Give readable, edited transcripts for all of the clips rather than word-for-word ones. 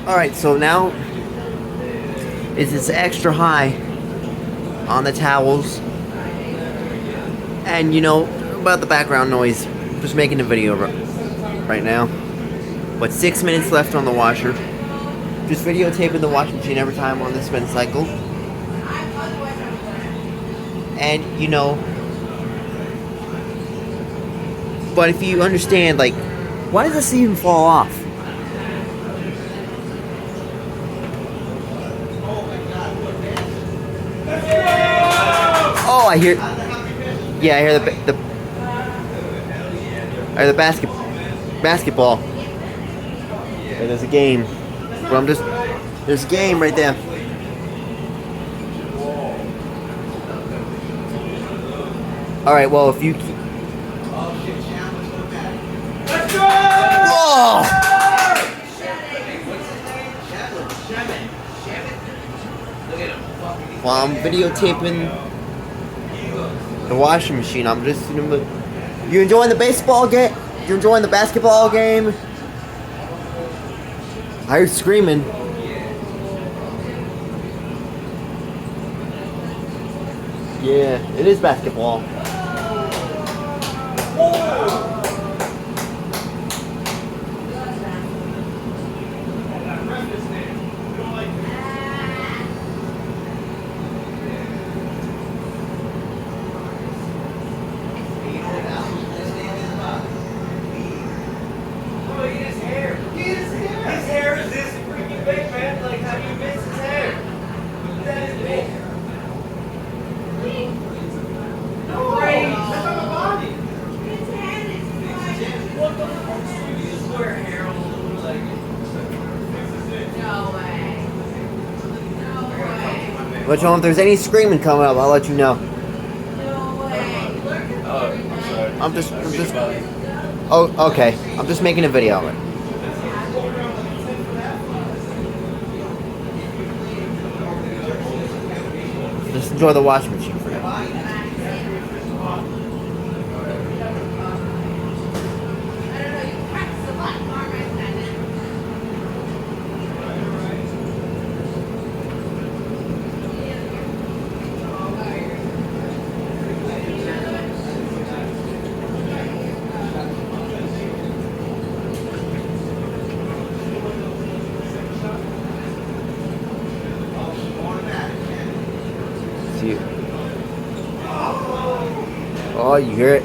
Alright, so now it's extra high on the towels. And you know, about the background noise, I'm just making a video right now. But 6 minutes left on the washer. Just videotaping the washing machine every time on the spin cycle. And you know, but if you understand, like, why does this even fall off? Oh, I hear. Yeah, I hear the basketball. Yeah, there's a game. But there's a game right there. All right. Well, if you. Whoa! While I'm videotaping the washing machine, I'm just, you enjoying the baseball game? You enjoying the basketball game? I heard screaming. Yeah, it is basketball. But if there's any screaming coming up, I'll let you know. I'm just. Oh, okay. I'm just making a video of it. Just enjoy the washing machine for now. See. Oh, you hear it?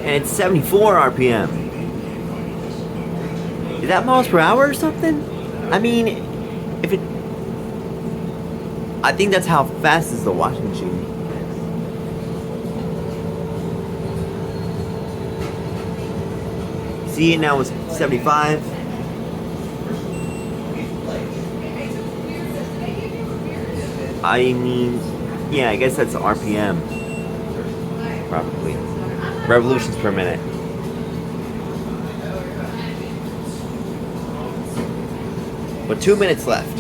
And it's 74 RPM. Is that miles per hour or something? I mean, if it... I think that's how fast is the washing machine. See, now it's 75. I mean, yeah, I guess that's RPM. Probably. Revolutions per minute. But 2 minutes left.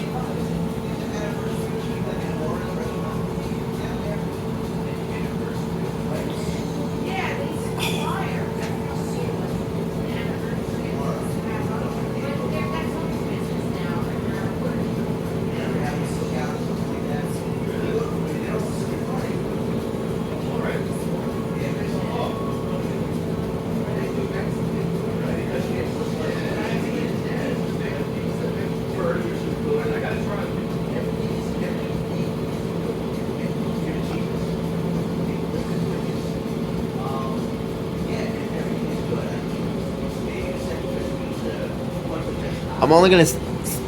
I'm only gonna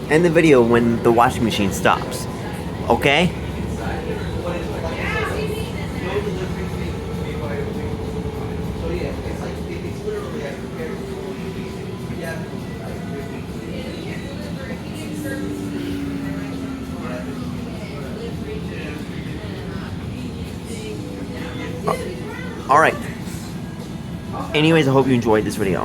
end the video when the washing machine stops. Okay? Alright. Anyways, I hope you enjoyed this video.